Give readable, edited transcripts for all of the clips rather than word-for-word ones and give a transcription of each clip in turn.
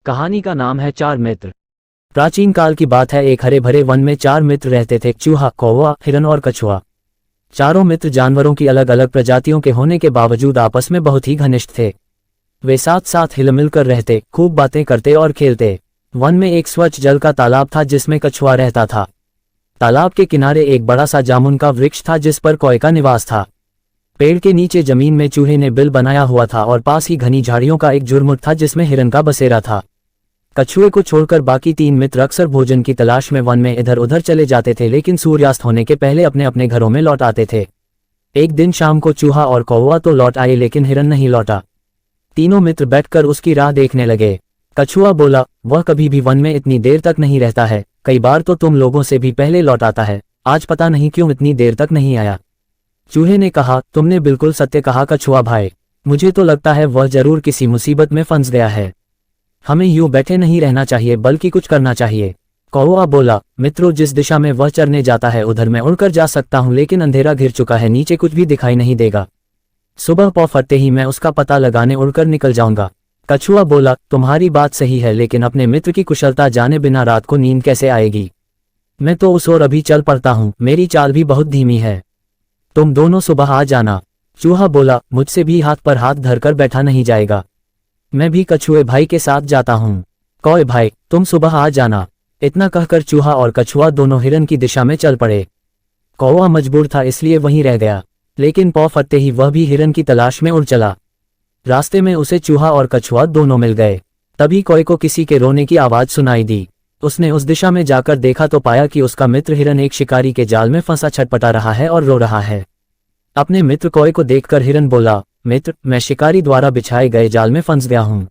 कहानी का नाम है चार मित्र। प्राचीन काल की बात है। एक हरे भरे वन में चार मित्र रहते थे, चूहा, कौवा, हिरन और कछुआ। चारों मित्र जानवरों की अलग अलग प्रजातियों के होने के बावजूद आपस में बहुत ही घनिष्ठ थे। वे साथ साथ हिल मिलकर रहते, खूब बातें करते और खेलते। वन में एक स्वच्छ जल का तालाब था जिसमें कछुआ रहता था। तालाब के किनारे एक बड़ा सा जामुन का वृक्ष था जिस पर कौए का निवास था। पेड़ के नीचे जमीन में चूहे ने बिल बनाया हुआ था और पास ही घनी झाड़ियों का एक झुरमुट था जिसमें हिरन का बसेरा था। कछुए को छोड़कर बाकी तीन मित्र अक्सर भोजन की तलाश में वन में इधर उधर चले जाते थे, लेकिन सूर्यास्त होने के पहले अपने अपने घरों में लौट आते थे। एक दिन शाम को चूहा और कौवा तो लौट आए, लेकिन हिरन नहीं लौटा। तीनों मित्र बैठकर उसकी राह देखने लगे। कछुआ बोला, वह कभी भी वन में इतनी देर तक नहीं रहता है। कई बार तो तुम लोगों से भी पहले लौट आता है, आज पता नहीं क्यों इतनी देर तक नहीं आया। चूहे ने कहा, तुमने बिल्कुल सत्य कहा कछुआ भाई, मुझे तो लगता है वह जरूर किसी मुसीबत में फंस गया है। हमें यूं बैठे नहीं रहना चाहिए बल्कि कुछ करना चाहिए। कौवा बोला, मित्रों, जिस दिशा में वह चरने जाता है उधर मैं उड़कर जा सकता हूं, लेकिन अंधेरा घिर चुका है, नीचे कुछ भी दिखाई नहीं देगा। सुबह पौ फटते ही मैं उसका पता लगाने उड़कर निकल जाऊंगा। कछुआ बोला, तुम्हारी बात सही है, लेकिन अपने मित्र की कुशलता जाने बिना रात को नींद कैसे आएगी। मैं तो उस ओर अभी चल पड़ता हूं, मेरी चाल भी बहुत धीमी है। तुम दोनों सुबह आ जाना। चूहा बोला, मुझसे भी हाथ पर हाथ धरकर बैठा नहीं जाएगा, मैं भी कछुए भाई के साथ जाता हूँ। कौए भाई, तुम सुबह आ जाना। इतना कहकर चूहा और कछुआ दोनों हिरन की दिशा में चल पड़े। कौवा मजबूर था इसलिए वहीं रह गया, लेकिन पौ फटते ही वह भी हिरन की तलाश में उड़ चला। रास्ते में उसे चूहा और कछुआ दोनों मिल गए। तभी कौए को किसी के रोने की आवाज सुनाई दी। उसने उस दिशा में जाकर देखा तो पाया कि उसका मित्र हिरन एक शिकारी के जाल में फंसा छटपटा रहा है और रो रहा है। अपने मित्र कौए को देखकर हिरन बोला, मित्र, मैं शिकारी द्वारा बिछाए गए जाल में फंस गया हूँ,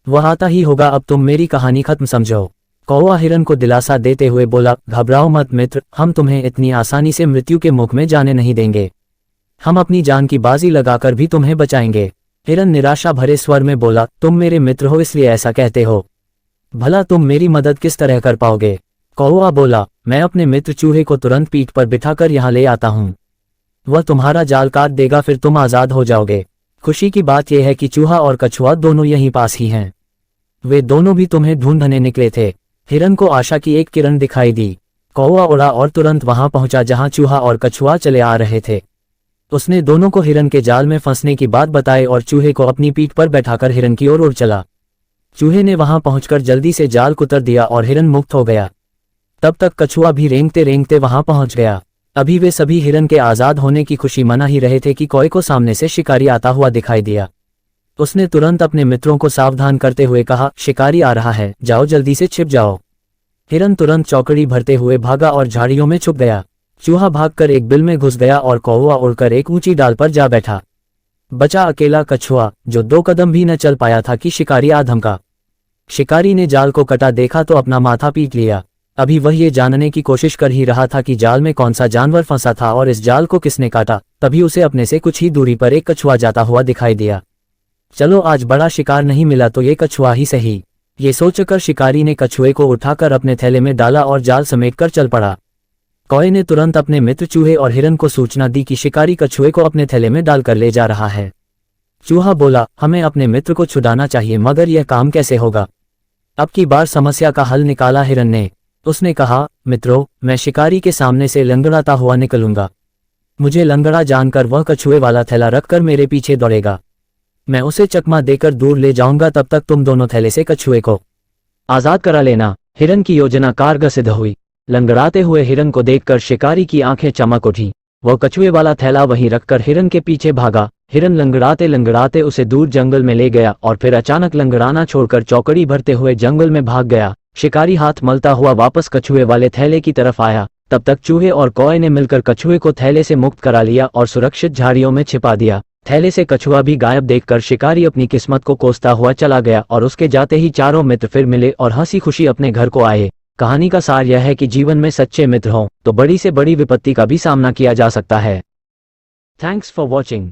वह आता ही होगा, अब तुम मेरी कहानी खत्म समझो। कौवा हिरन को दिलासा देते हुए बोला, घबराओ मत मित्र, हम तुम्हें इतनी आसानी से मृत्यु के मुख में जाने नहीं देंगे। हम अपनी जान की बाजी लगाकर भी तुम्हें बचाएंगे। हिरन निराशा भरे स्वर में बोला, तुम मेरे मित्र हो इसलिए ऐसा कहते हो, भला तुम मेरी मदद किस तरह कर पाओगे। कौवा बोला, मैं अपने मित्र चूहे को तुरंत पीठ पर बिठाकर यहाँ ले आता हूँ, वह तुम्हारा जाल काट देगा, फिर तुम आजाद हो जाओगे। खुशी की बात यह है कि चूहा और कछुआ दोनों यहीं पास ही हैं, वे दोनों भी तुम्हें ढूंढने निकले थे। हिरन को आशा की एक किरण दिखाई दी। कौवा उड़ा और तुरंत वहां पहुंचा जहां चूहा और कछुआ चले आ रहे थे। उसने दोनों को हिरन के जाल में फंसने की बात बताई और चूहे को अपनी पीठ पर बैठाकर हिरन की ओर उड़ चला। चूहे ने वहां पहुंचकर जल्दी से जाल कुतर दिया और हिरन मुक्त हो गया। तब तक कछुआ भी रेंगते रेंगते वहां पहुंच गया। अभी वे सभी हिरन के आजाद होने की खुशी मना ही रहे थे कि कौए को सामने से शिकारी आता हुआ दिखाई दिया। उसने तुरंत अपने मित्रों को सावधान करते हुए कहा, शिकारी आ रहा है, जाओ जल्दी से छिप जाओ। हिरन तुरंत चौकड़ी भरते हुए भागा और झाड़ियों में छुप गया। चूहा भागकर एक बिल में घुस गया और कौवा उड़कर एक ऊंची डाल पर जा बैठा। बचा अकेला कछुआ, जो 2 कदम भी न चल पाया था कि शिकारी आ धमका। शिकारी ने जाल को कटा देखा तो अपना माथा पीट लिया। अभी वह ये जानने की कोशिश कर ही रहा था कि जाल में कौन सा जानवर फंसा था और इस जाल को किसने काटा, तभी उसे अपने से कुछ ही दूरी पर एक कछुआ जाता हुआ दिखाई दिया। चलो, आज बड़ा शिकार नहीं मिला तो ये कछुआ ही सही, ये सोचकर शिकारी ने कछुए को उठाकर अपने थैले में डाला और जाल समेटकर चल पड़ा। कौए ने तुरंत अपने मित्र चूहे और हिरन को सूचना दी कि शिकारी कछुए को अपने थैले में डालकर ले जा रहा है। चूहा बोला, हमें अपने मित्र को छुड़ाना चाहिए, मगर यह काम कैसे होगा। अब की बार समस्या का हल निकाला हिरन ने। उसने कहा, मित्रों, मैं शिकारी के सामने से लंगड़ाता हुआ निकलूंगा। मुझे लंगड़ा जानकर वह कछुए वाला थैला रखकर मेरे पीछे दौड़ेगा। मैं उसे चकमा देकर दूर ले जाऊंगा, तब तक तुम दोनों थैले से कछुए को आजाद करा लेना। हिरन की योजना कारगर सिद्ध हुई। लंगड़ाते हुए हिरन को देखकर शिकारी की आंखें चमक उठी। वह कछुए वाला थैला वहीं रखकर हिरन के पीछे भागा। हिरन लंगड़ाते लंगड़ाते उसे दूर जंगल में ले गया और फिर अचानक लंगड़ाना छोड़कर चौकड़ी भरते हुए जंगल में भाग गया। शिकारी हाथ मलता हुआ वापस कछुए वाले थैले की तरफ आया। तब तक चूहे और कौए ने मिलकर कछुए को थैले से मुक्त करा लिया और सुरक्षित झाड़ियों में छिपा दिया। थैले से कछुआ भी गायब देखकर शिकारी अपनी किस्मत को कोसता हुआ चला गया और उसके जाते ही चारों मित्र फिर मिले और हंसी खुशी अपने घर को आए। कहानी का सार यह है कि जीवन में सच्चे मित्र हों तो बड़ी से बड़ी विपत्ति का भी सामना किया जा सकता है। Thanks for watching.